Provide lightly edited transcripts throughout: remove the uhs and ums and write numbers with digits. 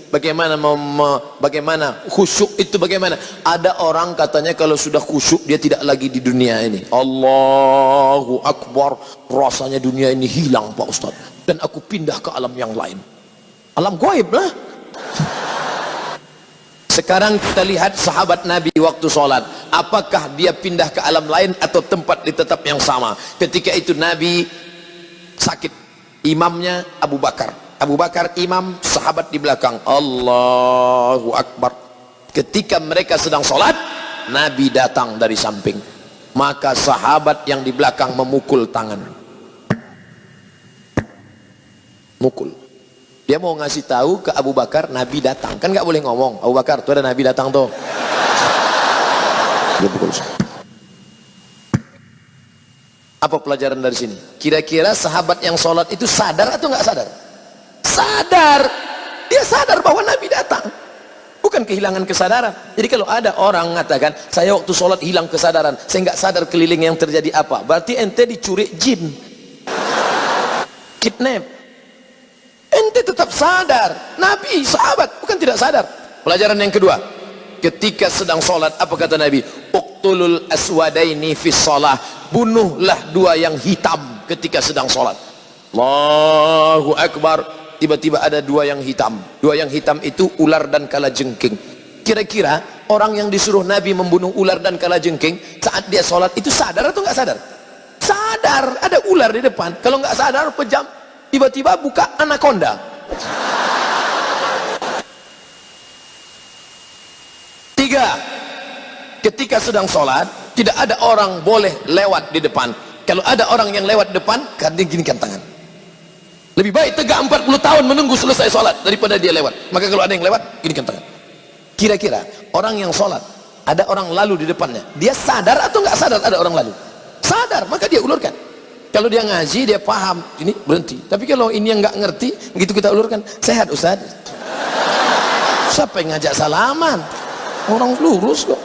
Bagaimana bagaimana khusyuk itu bagaimana? Ada orang katanya kalau sudah khusyuk dia tidak lagi di dunia ini. Allahu Akbar, rasanya dunia ini hilang Pak Ustaz, dan aku pindah ke alam yang lain. Alam gaib lah. Sekarang kita lihat sahabat Nabi waktu sholat, apakah dia pindah ke alam lain atau tempat di tetap yang sama? Ketika itu Nabi sakit, imamnya Abu Bakar. Abu Bakar imam, sahabat di belakang. Allahu Akbar. Ketika mereka sedang sholat, Nabi datang dari samping. Maka sahabat yang di belakang memukul tangan. Mukul. Dia mau ngasih tahu ke Abu Bakar, Nabi datang. Kan nggak boleh ngomong, Abu Bakar, tuh ada Nabi datang tuh. Dia pukul. Apa pelajaran dari sini? Kira-kira sahabat yang sholat itu sadar atau nggak sadar? Sadar. Dia sadar bahwa Nabi datang, bukan kehilangan kesadaran. Jadi kalau ada orang mengatakan saya waktu sholat hilang kesadaran, saya nggak sadar keliling yang terjadi apa, berarti ente dicuri jin, kidnap. Ente tetap sadar. Nabi sahabat bukan tidak sadar. Pelajaran yang kedua, ketika sedang sholat apa kata Nabi? Uqtulul aswadaini fis shalah, bunuhlah dua yang hitam ketika sedang sholat. Allahu Akbar. Tiba-tiba ada dua yang hitam. Dua yang hitam itu ular dan kalajengking. Kira-kira orang yang disuruh Nabi membunuh ular dan kalajengking saat dia sholat itu sadar atau nggak sadar? Sadar, ada ular di depan. Kalau nggak sadar pejam, tiba-tiba buka anaconda. Tiga, ketika sedang sholat tidak ada orang boleh lewat di depan. Kalau ada orang yang lewat depan, kan dia ginikan tangan. Lebih baik tegak 40 tahun menunggu selesai sholat daripada dia lewat. Maka kalau ada yang lewat, ginikan tangan. Kira-kira orang yang sholat, ada orang lalu di depannya, dia sadar atau nggak sadar ada orang lalu? Sadar, maka dia ulurkan. Kalau dia ngaji, dia paham, ini berhenti. Tapi kalau ini yang nggak ngerti, begitu kita ulurkan, sehat Ustaz. Siapa yang ngajak salaman? Orang lurus kok.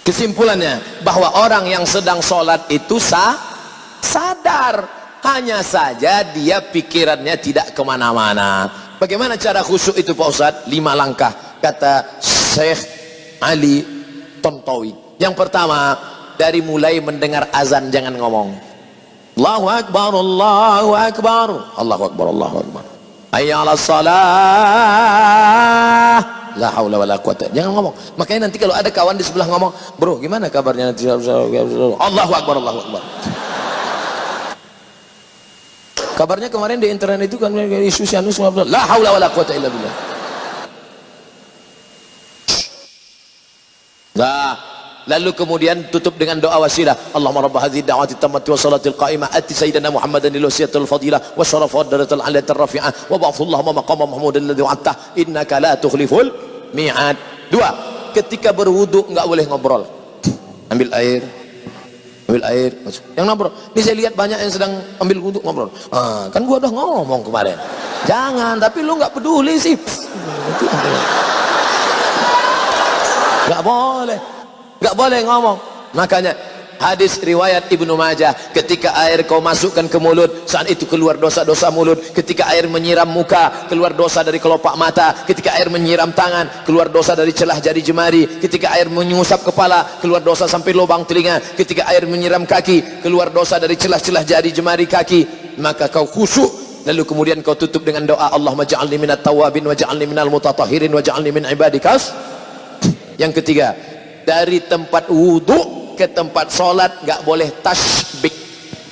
Kesimpulannya, bahwa orang yang sedang sholat itu sadar. Hanya saja dia pikirannya tidak kemana-mana. Bagaimana cara khusyuk itu Pak Ustaz? 5 langkah kata Syekh Ali Tontowi. Yang pertama, dari mulai mendengar azan jangan ngomong. Allahu Akbar, Allahu Akbar, Allahu Akbar, Allahu Akbar, hayya 'alas shalah, la haula wala quwata. Jangan ngomong. Makanya nanti kalau ada kawan di sebelah ngomong, bro gimana kabarnya nanti? Allahu Akbar, Allahu Akbar. Kabarnya kemarin di internet itu kan isu Sianus, la haula wala quwata illa billah. Nah, lalu kemudian tutup dengan doa wasilah. Allahumma rabb hadhihi da'wati tammati wa salatil qa'imah ati sayyidina Muhammadan lil wasiyatil fadilah wa syarafa darajatil 'aliyatir rafi'ah wa ba'athu Allahumma maqama mahmudan alladhi wa'adta innaka la tukhliful mi'ad. 2, ketika berwudu enggak boleh ngobrol. Ambil air, masuk. Yang ngobrol, ini saya lihat banyak yang sedang ambil wudu ngobrol. Kan gua udah ngomong kemarin. Jangan, tapi lu nggak peduli sih. Nggak boleh ngomong. Makanya hadis riwayat Ibnu Majah, ketika air kau masukkan ke mulut, saat itu keluar dosa-dosa mulut. Ketika air menyiram muka, keluar dosa dari kelopak mata. Ketika air menyiram tangan, keluar dosa dari celah jari jemari. Ketika air mengusap kepala, keluar dosa sampai lubang telinga. Ketika air menyiram kaki, keluar dosa dari celah-celah jari jemari kaki. Maka kau khusyuk, lalu kemudian kau tutup dengan doa, Allahumma ja'alni minat tawabin wa ja'alni minal mutatahhirin wa ja'alni min ibadikas. Yang ketiga, dari tempat wudu ke tempat sholat nggak boleh tasbik.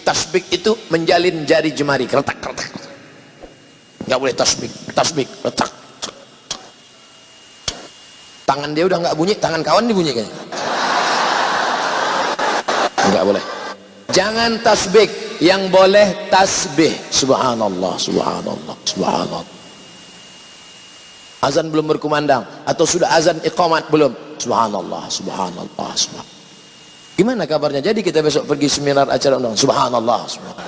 Tasbik itu menjalin jari jemari, retak. Nggak boleh tasbik, retak. Tangan dia udah nggak bunyi, tangan kawan dibunyi kayaknya. Nggak boleh. Jangan tasbik, yang boleh tasbih. Subhanallah, subhanallah, subhanallah. Azan belum berkumandang atau sudah azan iqamat belum? Subhanallah, subhanallah, subhanallah. Gimana kabarnya? Jadi kita besok pergi seminar acara undang. Subhanallah, subhanallah.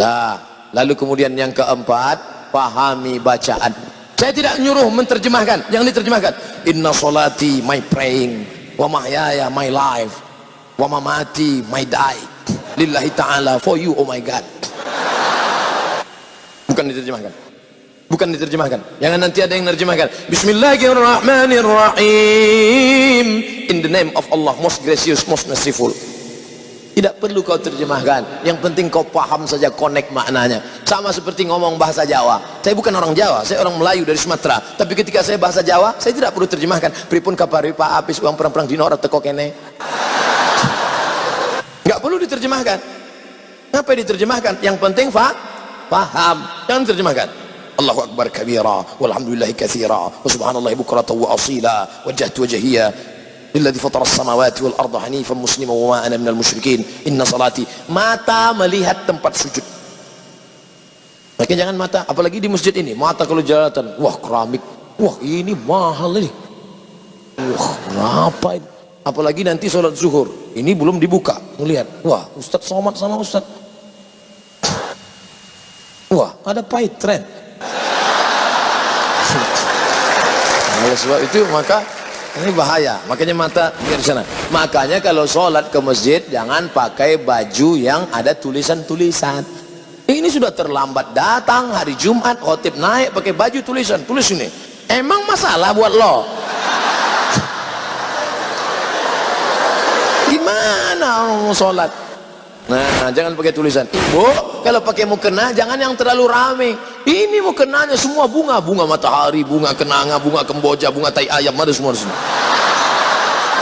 Nah, lalu kemudian yang keempat, pahami bacaan. Saya tidak nyuruh menterjemahkan, yang diterjemahkan. Inna solati my praying, wa mahyaya my life, wa mamati my die. Lillahi ta'ala, for you oh my God. Bukan diterjemahkan. Bukan diterjemahkan. Jangan nanti ada yang menerjemahkan. Bismillahirrahmanirrahim. In the name of Allah, most gracious, most merciful. Tidak perlu kau terjemahkan. Yang penting kau paham saja, connect maknanya. Sama seperti ngomong bahasa Jawa. Saya bukan orang Jawa, saya orang Melayu dari Sumatera. Tapi ketika saya bahasa Jawa, saya tidak perlu terjemahkan. Pripun kapari Pak Apis uang perang-perang dino ora teko kene. Enggak perlu diterjemahkan. Ngapain diterjemahkan? Yang penting paham. Jangan terjemahkan. Allahu akbar kabira walhamdulillahi katsira wa subhanallahi bukratan wa asila wajjahtu wajhiya lilladzi fatara as-samawati wal arda hanifan musliman wa ma ana minal musyrikin inna salati. Mata melihat tempat sujud. Makanya jangan mata, apalagi di masjid ini, mata kalau jalatan, wah keramik, wah ini mahal ini, wah apa ini, apalagi nanti sholat zuhur, ini belum dibuka, melihat, wah ustadz somat sama ustadz, wah ada pahit tren. Oleh sebab itu maka ini bahaya, makanya mata biar di sana. Makanya kalau sholat ke masjid jangan pakai baju yang ada tulisan-tulisan. Ini sudah terlambat datang hari Jumat, khotib naik pakai baju tulisan, tulis ini. Emang masalah buat lo? Gimana orang mau sholat? Nah, jangan pakai tulisan. Ibu, kalau pakai mukena jangan yang terlalu rame. Ini mukenanya semua bunga, bunga matahari, bunga kenanga, bunga kemboja, bunga tai ayam, ada semua di sini.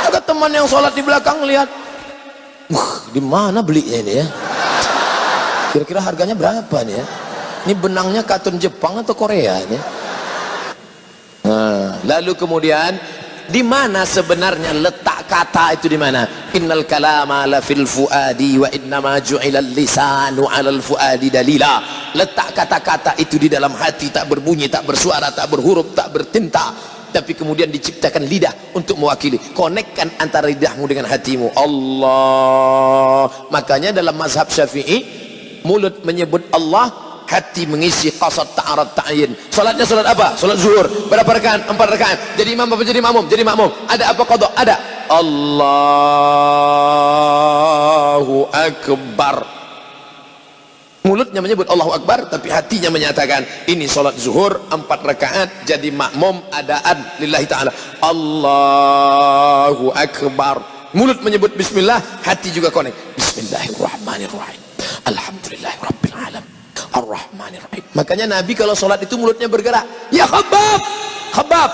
Ada teman yang sholat di belakang lihat, di mana belinya ini ya? Kira-kira harganya berapa nih ya? Ini benangnya katun Jepang atau Korea ini? Nah, lalu kemudian di mana sebenarnya letak kata itu di mana? Innal kalama la fil fuadi wa innama ju'ilal lisanu 'alal fuadi dalila. Letak kata-kata itu di dalam hati, tak berbunyi, tak bersuara, tak berhuruf, tak bertinta, tapi kemudian diciptakan lidah untuk mewakili. Konekkan antara lidahmu dengan hatimu. Allah. Makanya dalam mazhab Syafi'i, mulut menyebut Allah, hati mengisi qasad ta'arad ta'yin. Salatnya salat apa? Salat zuhur. Berapa rakaat? 4 rakaat. Jadi imam apa jadi makmum? Jadi makmum. Ada apa qada? Ada. Allahu akbar. Mulutnya menyebut Allahu akbar, tapi hatinya menyatakan ini salat zuhur 4 rakaat, jadi makmum adaan lillahi ta'ala. Allahu akbar. Mulut menyebut bismillah, hati juga konek. Bismillahirrahmanirrahim. Alhamdulillahirabbil alamin. Ar-Rahmanir-Rahim. Makanya Nabi kalau sholat itu mulutnya bergerak. Ya Khabbab, Khabbab.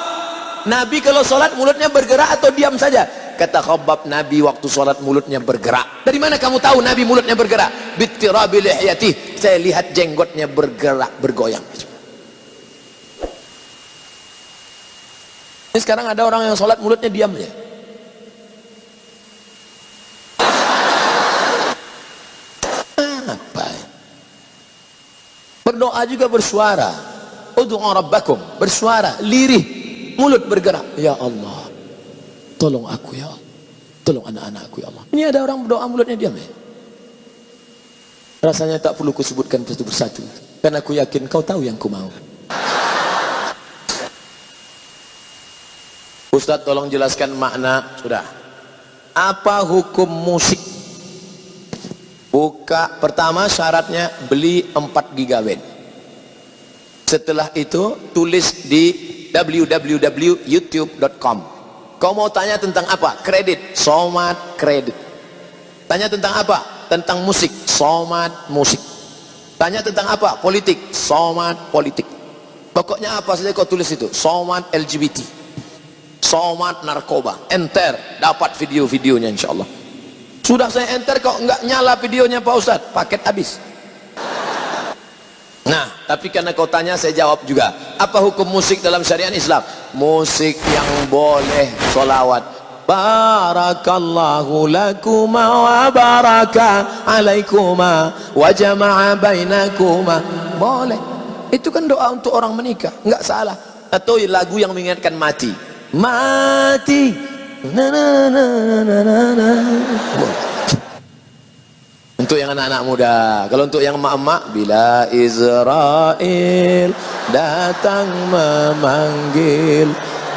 Nabi kalau sholat mulutnya bergerak atau diam saja? Kata Khabbab, Nabi waktu sholat mulutnya bergerak. Dari mana kamu tahu Nabi mulutnya bergerak? Bittirabi lihyati. Saya lihat jenggotnya bergerak, bergoyang. Ini sekarang ada orang yang sholat mulutnya diam aja. Berdoa juga bersuara. Ud'u rabbakum, bersuara, lirih, mulut bergerak. Ya Allah, tolong aku ya Allah, tolong anak-anakku ya Allah. Ini ada orang berdoa mulutnya diam ya. Rasanya tak perlu kusebutkan satu persatu, karena aku yakin kau tahu yang ku mau. Ustaz tolong jelaskan makna. Sudah. Apa hukum musik? Buka, pertama syaratnya beli 4 GB. Setelah itu tulis di www.youtube.com. Kau mau tanya tentang apa? Kredit, Somat kredit. Tanya tentang apa? Tentang musik, Somat musik. Tanya tentang apa? Politik, Somat politik. Pokoknya apa saja kau tulis itu. Somat LGBT, Somat narkoba. Enter, dapat video-videonya insyaallah. Sudah saya enter kok nggak nyala videonya Pak Ustadz, paket habis. Nah, tapi karena kau tanya saya jawab juga. Apa hukum musik dalam syariat Islam? Musik yang boleh solawat. Barakallahu lakuma wa baraka alaikuma wa jama'a bainakuma. Boleh. Itu kan doa untuk orang menikah, nggak salah. Atau lagu yang mengingatkan mati. Mati. Na, na, na, na, na, na. Untuk yang anak-anak muda. Kalau untuk yang emak-emak, bila Israel datang memanggil,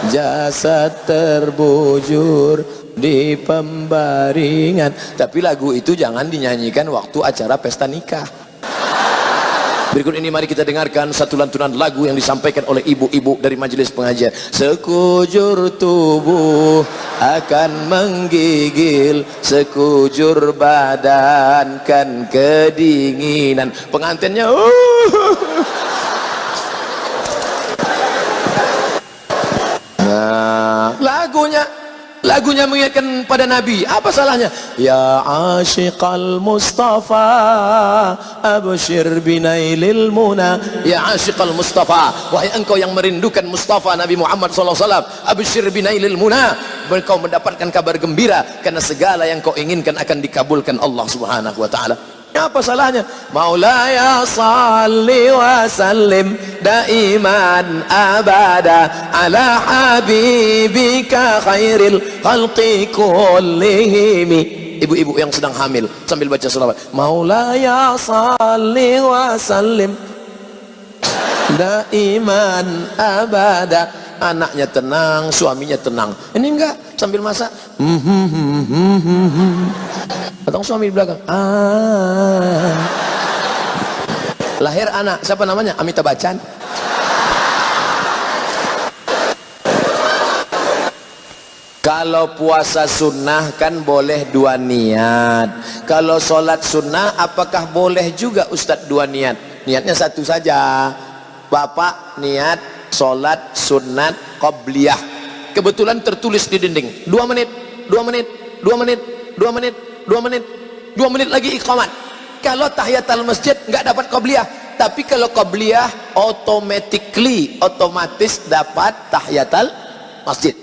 jasad terbujur di pembaringan. Tapi lagu itu jangan dinyanyikan waktu acara pesta nikah. Berikut ini mari kita dengarkan satu lantunan lagu yang disampaikan oleh ibu-ibu dari majelis pengajian. Sekujur tubuh akan menggigil, sekujur badan kan kedinginan. Pengantinnya Nah, lagunya mengingatkan pada Nabi. Apa salahnya? Ya asyiqal Mustafa abshir binailil muna. Ya asyiqal Mustafa, wahai engkau yang merindukan Mustafa Nabi Muhammad SAW, abshir binailil muna, engkau mendapatkan kabar gembira karena segala yang kau inginkan akan dikabulkan Allah Subhanahu wa taala. Apa salahnya? Maulaya salli wa sallim daiman abada ala habibika khairil khalqi kullihim. Ibu-ibu yang sedang hamil sambil baca selawat. Maulaya salli wa sallim daiman abada. Anaknya tenang, suaminya tenang. Ini enggak, sambil masak. Atau suami di belakang. Lahir anak, siapa namanya? Amitabh Bachchan. Kalau puasa sunnah kan boleh dua niat. Kalau sholat sunnah apakah boleh juga Ustadz dua niat? Niatnya satu saja. Bapak niat sholat sunat qabliyah, kebetulan tertulis di dinding 2 menit, 2 menit, 2 menit, 2 menit, 2 menit, 2 menit lagi iqamat. Kalau tahiyatul masjid nggak dapat qabliyah, tapi kalau qabliyah otomatis dapat tahiyatul masjid.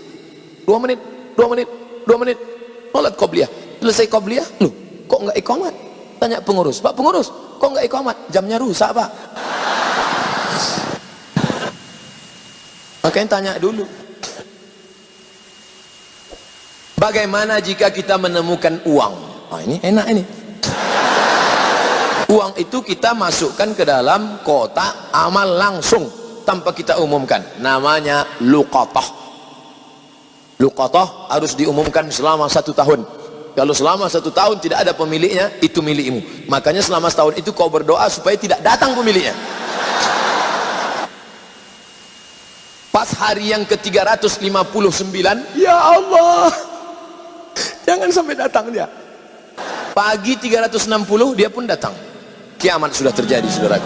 2 menit, 2 menit, 2 menit, sholat qabliyah. Selesai qabliyah, loh kok nggak iqamat? Tanya pengurus, Pak pengurus, kok nggak iqamat? Jamnya rusak Pak. Makanya tanya dulu. Bagaimana jika kita menemukan uang? Oh ini enak ini. Uang itu kita masukkan ke dalam kotak amal langsung tanpa kita umumkan. Namanya luqatah. Luqatah harus diumumkan selama 1 tahun. Kalau selama 1 tahun tidak ada pemiliknya, itu milikmu. Makanya selama setahun itu kau berdoa supaya tidak datang pemiliknya. Pas hari yang ke-359, ya Allah, jangan sampai datang dia. Pagi 360 dia pun datang. Kiamat sudah terjadi, saudaraku.